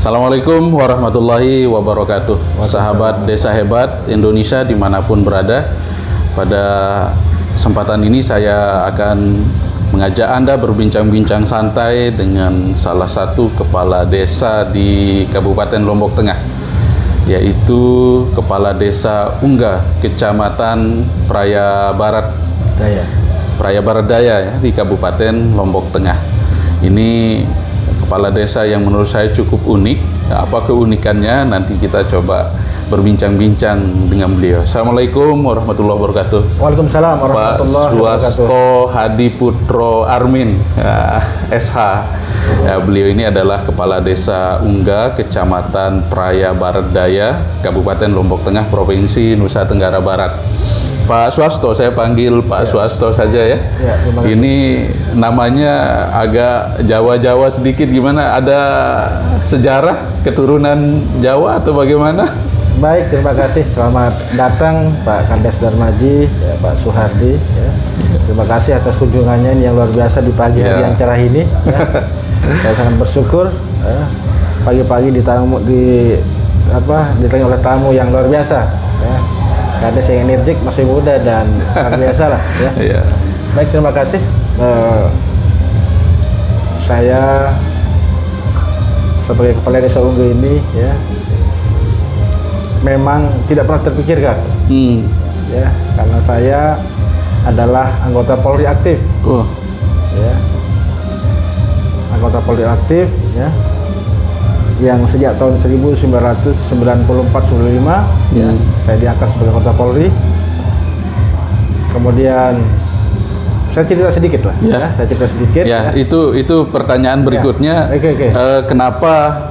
Assalamualaikum warahmatullahi wabarakatuh. Sahabat Desa Hebat Indonesia dimanapun berada, pada kesempatan ini saya akan mengajak Anda berbincang-bincang santai dengan salah satu kepala desa di Kabupaten Lombok Tengah, yaitu Kepala Desa Ungga, Kecamatan Praia Barat Daya ya, di Kabupaten Lombok Tengah. Ini kepala desa yang menurut saya cukup unik. Apa keunikannya? Nanti kita coba berbincang-bincang dengan beliau. Assalamualaikum warahmatullahi wabarakatuh. Waalaikumsalam warahmatullahi wabarakatuh. Pak Suwasto Hadiputro Armin, ya, SH. Ya, beliau ini adalah Kepala Desa Ungga, Kecamatan Praia Barat Daya, Kabupaten Lombok Tengah, Provinsi Nusa Tenggara Barat. Pak Suwasto, saya panggil Pak Suwasto saja ya. Ini namanya agak Jawa-Jawa sedikit, gimana? Ada sejarah keturunan Jawa atau bagaimana? Baik, terima kasih. Selamat datang Pak Kandes Darmaji, ya, Pak Suhardi. Ya. Terima kasih atas kunjungannya yang luar biasa di pagi hari yang cerah ini. Ya. Saya sangat bersyukur. Ya. Pagi-pagi ditangi oleh tamu yang luar biasa. Ya. Kandes yang energik, masih muda dan luar biasa lah. Ya. Baik, terima kasih. Saya sebagai Kepala Desa Ungga ini, ya, memang tidak pernah terpikirkan, ya, karena saya adalah anggota Polri aktif, ya, anggota Polri aktif, ya, yang sejak tahun 1994-95, ya, saya diangkat sebagai anggota Polri. Kemudian saya cerita sedikit lah, ya, saya cerita sedikit. Ya, ya. Itu pertanyaan berikutnya. Okay. Kenapa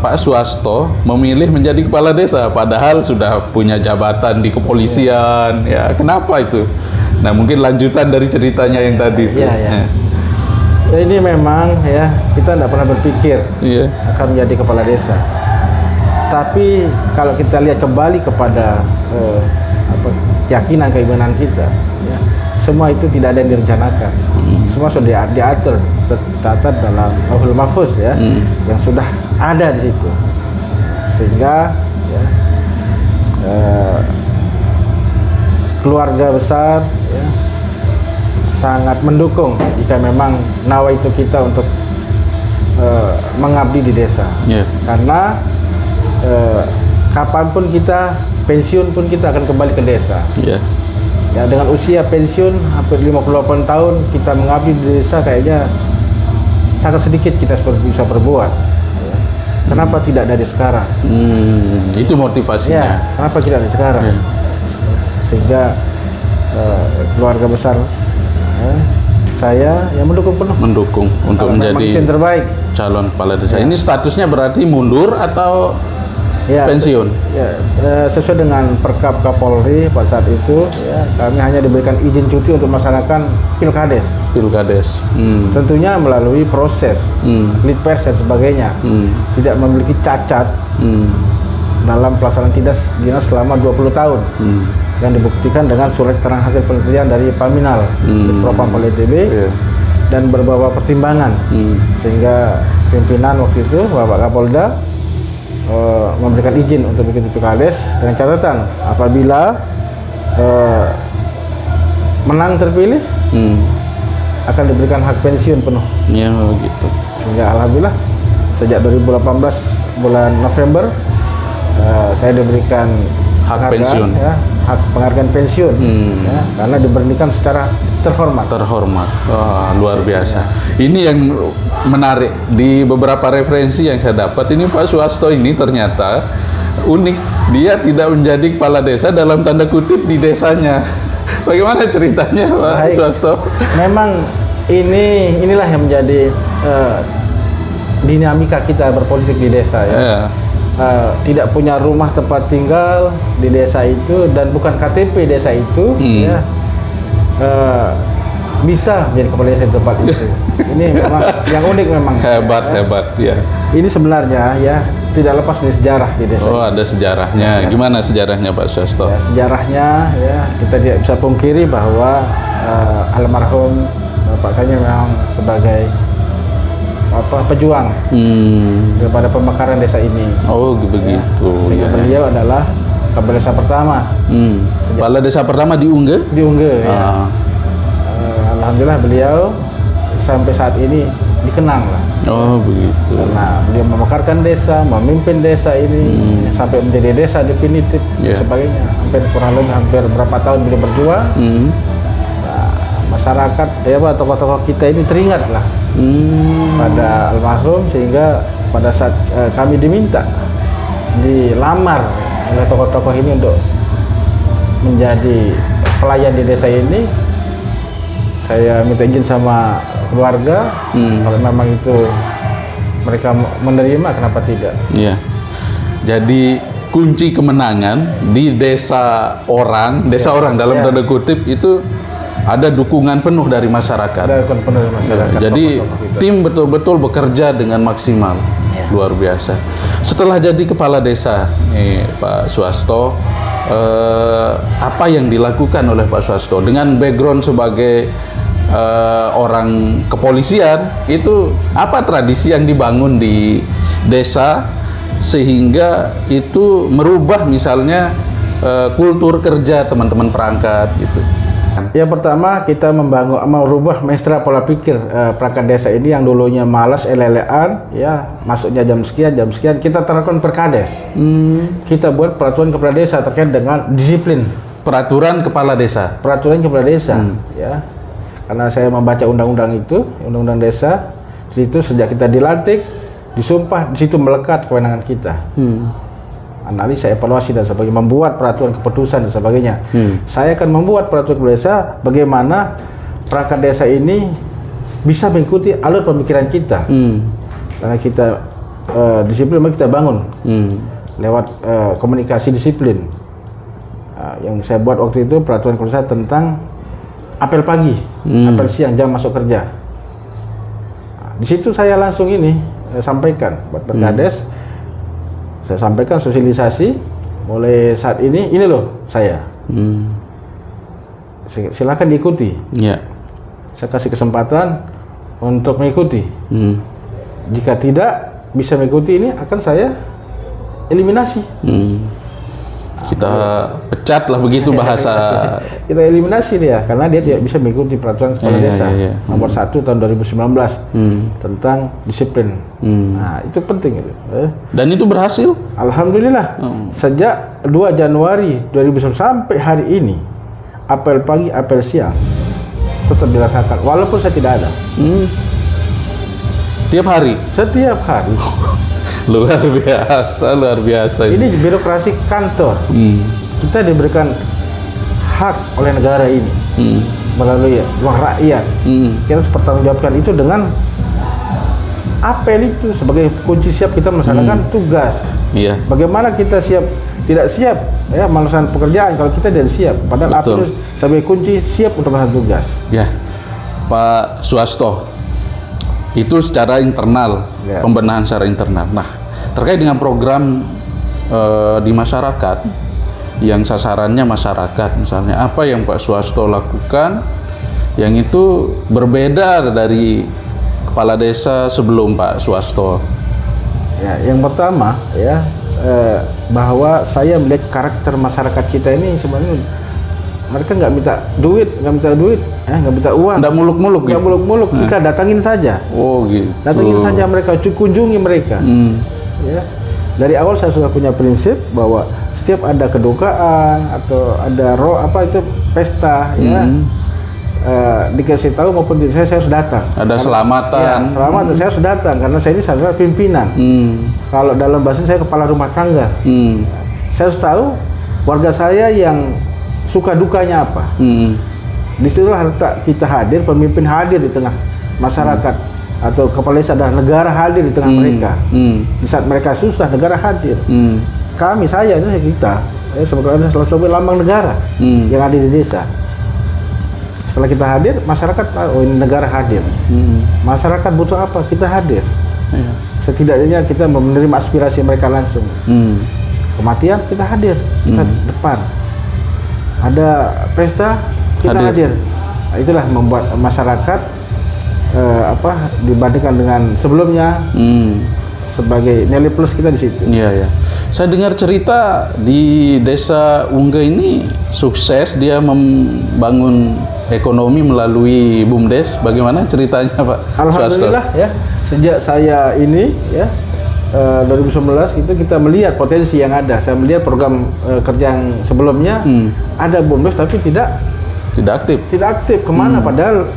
Pak Suwasto memilih menjadi kepala desa, padahal sudah punya jabatan di kepolisian? Ya, kenapa itu? Nah, mungkin lanjutan dari ceritanya yang tadi itu. Ya. Ini memang ya, kita tidak pernah berpikir akan menjadi kepala desa. Tapi kalau kita lihat kembali kepada keyakinan, keimanan kita, ya, semua itu tidak ada yang direncanakan. Semua sudah diatur, tercatat dalam Lauhul Mahfuz, ya, yang sudah ada di situ. Sehingga ya, keluarga besar, ya, sangat mendukung jika memang nawaitu kita untuk mengabdi di desa. Karena kapanpun kita pensiun pun kita akan kembali ke desa. Ya, dengan usia pensiun hampir 58 tahun kita mengabdi di desa, kayaknya sangat sedikit kita bisa berbuat. Ya. Kenapa tidak dari sekarang? Itu motivasinya. Ya, kenapa tidak dari sekarang? Sehingga keluarga besar saya yang mendukung penuh. Mendukung untuk menjadi yang terbaik calon kepala desa. Ini statusnya berarti mundur atau pensiun? Sesuai dengan Perkap Kapolri pada saat itu, ya, kami hanya diberikan izin cuti untuk melaksanakan pilkades. Tentunya melalui proses litpers dan sebagainya. Tidak memiliki cacat dalam pelaksanaan dinas selama 20 tahun. Yang dibuktikan dengan surat keterangan hasil penelitian dari Paminal, Propam Polri, dan beberapa pertimbangan, sehingga pimpinan waktu itu Bapak Kapolda memberikan izin untuk bikin pilkades dengan catatan apabila menang terpilih akan diberikan hak pensiun penuh. Ya, gitu. Sehingga alhamdulillah sejak 2018 bulan November saya diberikan hak pensiun, ya, hak penghargaan pensiun, ya, karena diberhentikan secara terhormat. Wah, luar biasa. Ini yang menarik di beberapa referensi yang saya dapat. Ini Pak Suwasto ini ternyata unik. Dia tidak menjadi kepala desa dalam tanda kutip di desanya. Bagaimana ceritanya, Pak Suwasto? Memang inilah yang menjadi dinamika kita berpolitik di desa, ya. Tidak punya rumah tempat tinggal di desa itu dan bukan KTP desa itu, ya, bisa menjadi kepala desa di tempat itu. Ini memang yang unik, memang hebat ya. Ini sebenarnya ya tidak lepas dari sejarah di desa. Ada sejarahnya. Gimana sejarahnya, Pak Suwasto? Ya, sejarahnya ya kita tidak bisa pungkiri bahwa almarhum Bapak kami memang sebagai pejuang daripada pemekaran desa ini. Oh begitu. Sehingga beliau adalah kepala desa pertama. Kepala desa pertama di Unge? Di Unge. Ya. Alhamdulillah beliau sampai saat ini dikenang lah. Oh begitu. Karena beliau memekarkan desa, memimpin desa ini sampai menjadi desa definitif dan sebagainya. Hampir berapa tahun beliau berjuang. Nah, masyarakat, tokoh-tokoh kita ini teringat lah pada almarhum, sehingga pada saat kami dilamar oleh tokoh-tokoh ini untuk menjadi pelayan di desa ini, saya minta izin sama keluarga, kalau memang itu mereka menerima, kenapa tidak? Iya. Jadi kunci kemenangan di desa orang dalam tanda kutip itu ada dukungan penuh dari masyarakat. Ada dukungan penuh dari masyarakat. Jadi tim betul-betul bekerja dengan maksimal, luar biasa. Setelah jadi kepala desa, Pak Suwasto, apa yang dilakukan oleh Pak Suwasto dengan background sebagai orang kepolisian, itu apa tradisi yang dibangun di desa sehingga itu merubah misalnya kultur kerja teman-teman perangkat gitu? Yang pertama, kita merubah mesra pola pikir perangkat desa ini yang dulunya malas, elelean, ya masuknya jam sekian, kita terapkan perkades. Kita buat peraturan kepala desa terkait dengan disiplin. Peraturan kepala desa. Ya. Karena saya membaca undang-undang itu, undang-undang desa, di situ sejak kita dilantik, disumpah, di situ melekat kewenangan kita. Analisa, evaluasi dan sebagainya, membuat peraturan keputusan dan sebagainya. Saya akan membuat peraturan kepala desa bagaimana perangkat desa ini bisa mengikuti alur pemikiran kita. Karena kita disiplin, kita bangun lewat komunikasi disiplin. Yang saya buat waktu itu peraturan kepala desa tentang apel pagi, apel siang, jam masuk kerja. Di situ saya langsung sampaikan buat perkades. Saya sampaikan sosialisasi mulai saat ini loh saya. Silakan diikuti. Saya kasih kesempatan untuk mengikuti. Jika tidak bisa mengikuti ini, akan saya eliminasi. Kita pecat lah begitu bahasa. Kita eliminasi dia karena dia tidak bisa mengikuti peraturan kepala desa nomor 1 tahun 2019 tentang disiplin. Nah, itu penting itu. Dan itu berhasil? Alhamdulillah. Sejak 2 Januari 2019 sampai hari ini, apel pagi, apel siang tetap dirasakan walaupun saya tidak ada. Tiap hari? Setiap hari. Luar biasa. Ini birokrasi kantor. Kita diberikan hak oleh negara ini melalui uang rakyat. Kita harus pertanggungjawabkan itu dengan apel itu sebagai kunci siap kita melaksanakan tugas. Bagaimana kita tidak siap ya melaksanakan pekerjaan kalau kita tidak siap, padahal apel itu sebagai kunci siap untuk melaksanakan tugas. Ya, Pak Suwasto, itu secara internal, pembenahan secara internal. Nah, terkait dengan program di masyarakat yang sasarannya masyarakat, misalnya apa yang Pak Suwasto lakukan yang itu berbeda dari kepala desa sebelum Pak Suwasto? Ya, yang pertama ya bahwa saya melihat karakter masyarakat kita ini sebenarnya mereka nggak minta duit, nggak minta uang, nggak muluk-muluk, kita datangin saja. Oh gitu. Datangin saja mereka, kunjungi mereka. Ya. Dari awal saya sudah punya prinsip bahwa setiap ada kedukaan atau ada pesta, ya dikasih tahu maupun saya harus datang. Ada selamatan. Selamatan saya harus datang karena saya ini adalah pimpinan. Kalau dalam bahasa saya kepala rumah tangga. Saya harus tahu warga saya yang suka dukanya apa. Disitulah kita hadir, pemimpin hadir di tengah masyarakat atau kepala desa adalah negara hadir di tengah mereka. Di saat mereka susah, negara hadir. Kita sebagai sebagai lambang negara yang ada di desa. Setelah kita hadir, masyarakat tahu ini negara hadir. Masyarakat butuh apa? Kita hadir. Setidaknya kita menerima aspirasi mereka langsung. Kematian kita hadir, kita depan. Ada pesta kita hadir. Nah, itulah membuat masyarakat dibandingkan dengan sebelumnya. Sebagai nilai plus kita di situ. Iya, ya. Saya dengar cerita di Desa Ungge ini sukses dia membangun ekonomi melalui BUMDes. Bagaimana ceritanya, Pak? Alhamdulillah ya. Sejak saya ini ya 2019 itu kita melihat potensi yang ada. Saya melihat program kerja yang sebelumnya ada BUMDes tapi tidak aktif. Tidak aktif. Kemana? Padahal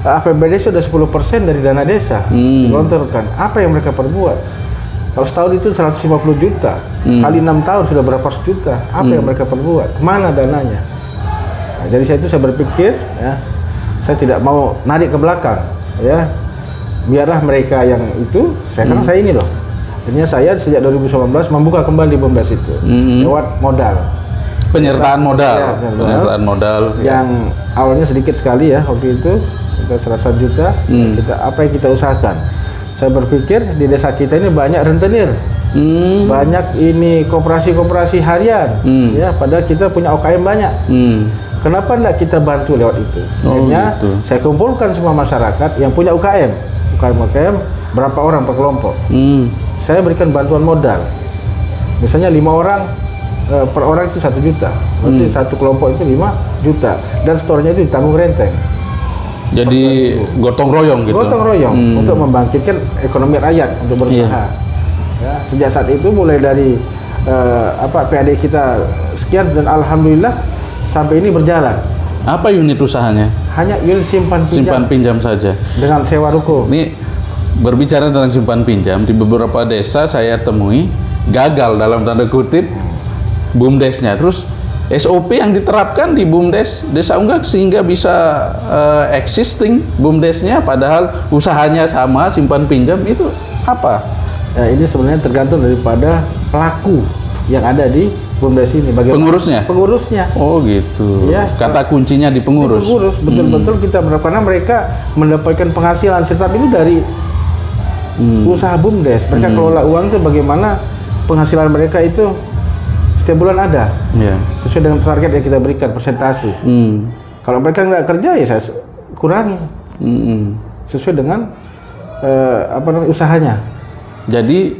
APBD sudah 10% dari dana desa digelontorkan. Apa yang mereka perbuat? Kalau setahun itu 150 juta, kali 6 tahun sudah berapa ratus juta. Apa yang mereka perbuat? Kemana dananya? Nah, jadi saya berpikir, ya, saya tidak mau narik ke belakang, ya. Biarlah mereka yang itu. Karena saya ini loh. Akhirnya saya sejak 2019 membuka kembali BUMDes itu lewat modal. Penyertaan modal. Ya, penyertaan modal. Yang awalnya sedikit sekali ya waktu itu, kita 100 juta. Apa yang kita usahakan? Saya berpikir di desa kita ini banyak rentenir, banyak ini koperasi harian, ya. Padahal kita punya UKM banyak. Kenapa tidak kita bantu lewat itu? Akhirnya saya kumpulkan semua masyarakat yang punya UKM, berapa orang per kelompok. Saya berikan bantuan modal. Misalnya 5 orang per orang itu 1 juta, berarti satu kelompok itu 5 juta, dan store-nya itu ditanggung renteng. Jadi gotong royong gitu. Gotong royong untuk membangkitkan ekonomi rakyat untuk berusaha. Ya, sejak saat itu mulai dari PAD kita sekian dan alhamdulillah sampai ini berjalan. Apa unit usahanya? Hanya unit simpan pinjam saja. Dengan sewa ruko. Ini berbicara tentang simpan pinjam, di beberapa desa saya temui gagal dalam tanda kutip BUMDesnya. Terus SOP yang diterapkan di BUMDes Desa Ungge sehingga bisa existing BUMDesnya padahal usahanya sama, simpan pinjam, itu apa? Ya, ini sebenarnya tergantung daripada pelaku yang ada di BUMDes ini. Bagaimana? Pengurusnya. Oh gitu. Ya, kata kuncinya di pengurus. Pengurus betul-betul kita berharap karena mereka mendapatkan penghasilan setiap itu dari usaha BUMDes. Mereka kelola uang itu bagaimana penghasilan mereka itu setiap bulan ada, sesuai dengan target yang kita berikan, persentase. Kalau mereka nggak kerja ya saya kurangi, sesuai dengan usahanya. Jadi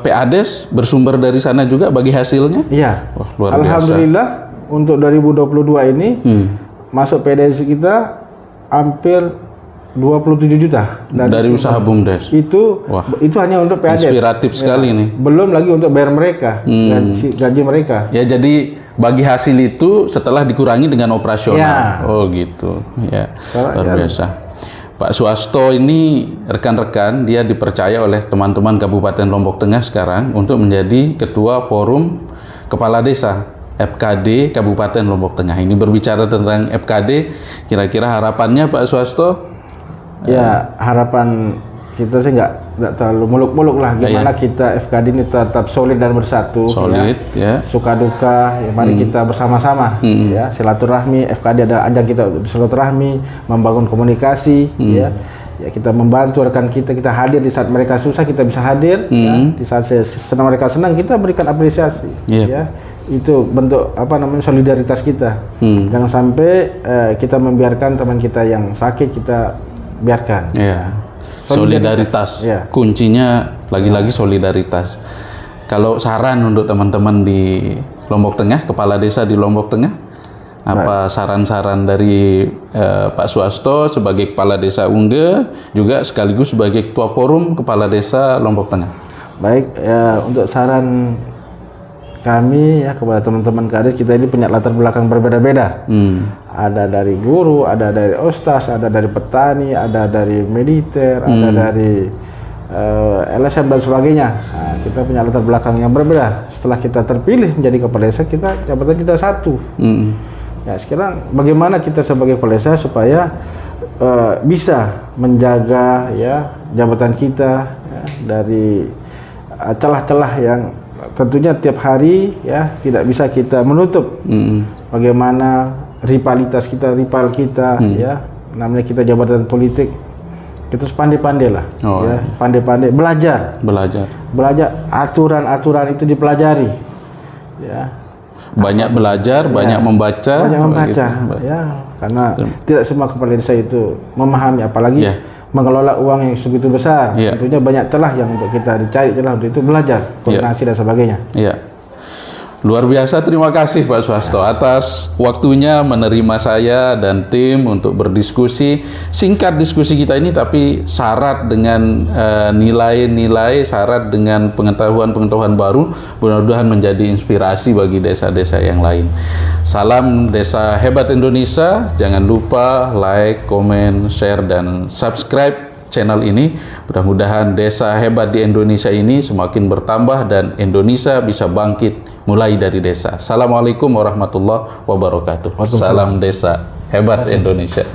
PADes bersumber dari sana juga bagi hasilnya? Iya. Wah, luar Alhamdulillah biasa. Untuk 2022 ini masuk PADes kita hampir 27 juta dari usaha BUMDes. Itu hanya untuk PADes. Inspiratif sekali nih. Belum lagi untuk bayar mereka, gaji mereka. Ya, jadi bagi hasil itu setelah dikurangi dengan operasional. Oh gitu. Ya, luar biasa. Pak Suasto ini rekan-rekan, dia dipercaya oleh teman-teman Kabupaten Lombok Tengah sekarang untuk menjadi Ketua Forum Kepala Desa FKD Kabupaten Lombok Tengah. Ini berbicara tentang FKD, kira-kira harapannya Pak Suasto? Ya, harapan kita sih nggak terlalu muluk-muluk lah. Gimana kita FKD ini tetap solid dan bersatu. Solid, ya. Suka duka, ya mari kita bersama-sama. Ya, silaturahmi. FKD adalah ajang kita untuk silaturahmi, membangun komunikasi. Ya, kita membantu rekan kita hadir di saat mereka susah, kita bisa hadir. Ya, di saat senang mereka senang, kita berikan apresiasi. Ya, itu bentuk solidaritas kita. Jangan sampai kita membiarkan teman kita yang sakit kita biarkan. Ya, solidaritas. Ya. Kuncinya lagi-lagi solidaritas. Kalau saran untuk teman-teman di Lombok Tengah, kepala desa di Lombok Tengah, apa saran-saran dari Pak Suasto sebagai kepala desa Ungge, juga sekaligus sebagai ketua forum kepala desa Lombok Tengah? Baik, ya, untuk saran kami ya kepada teman-teman kades, kita ini punya latar belakang berbeda-beda. Ada dari guru, ada dari ostas, ada dari petani, ada dari militer, ada dari LSM dan sebagainya. Nah, kita punya latar belakang yang berbeda. Setelah kita terpilih menjadi kepala desa, jabatan kita satu. Ya, sekarang bagaimana kita sebagai kepala desa supaya bisa menjaga ya jabatan kita ya, dari celah-celah yang tentunya tiap hari ya tidak bisa kita menutup. Bagaimana rival kita ya, namanya kita jabatan politik, kita harus pandai-pandai lah. Pandai-pandai belajar aturan-aturan itu dipelajari ya. banyak belajar, banyak membaca. Banyak membaca, gitu. ya, karena tidak semua kepala desa itu memahami, apalagi mengelola uang yang segitu besar. Tentunya banyak celah yang untuk kita dicari celah untuk itu, belajar, koordinasi dan sebagainya. Iya. Luar biasa, terima kasih Pak Swasto atas waktunya menerima saya dan tim untuk berdiskusi. Singkat diskusi kita ini, tapi syarat dengan nilai-nilai, syarat dengan pengetahuan-pengetahuan baru, mudah-mudahan menjadi inspirasi bagi desa-desa yang lain. Salam Desa Hebat Indonesia. Jangan lupa like, komen, share, dan subscribe channel ini. Mudah-mudahan desa hebat di Indonesia ini semakin bertambah dan Indonesia bisa bangkit mulai dari desa. Assalamualaikum warahmatullahi wabarakatuh. Salam Desa Hebat Indonesia.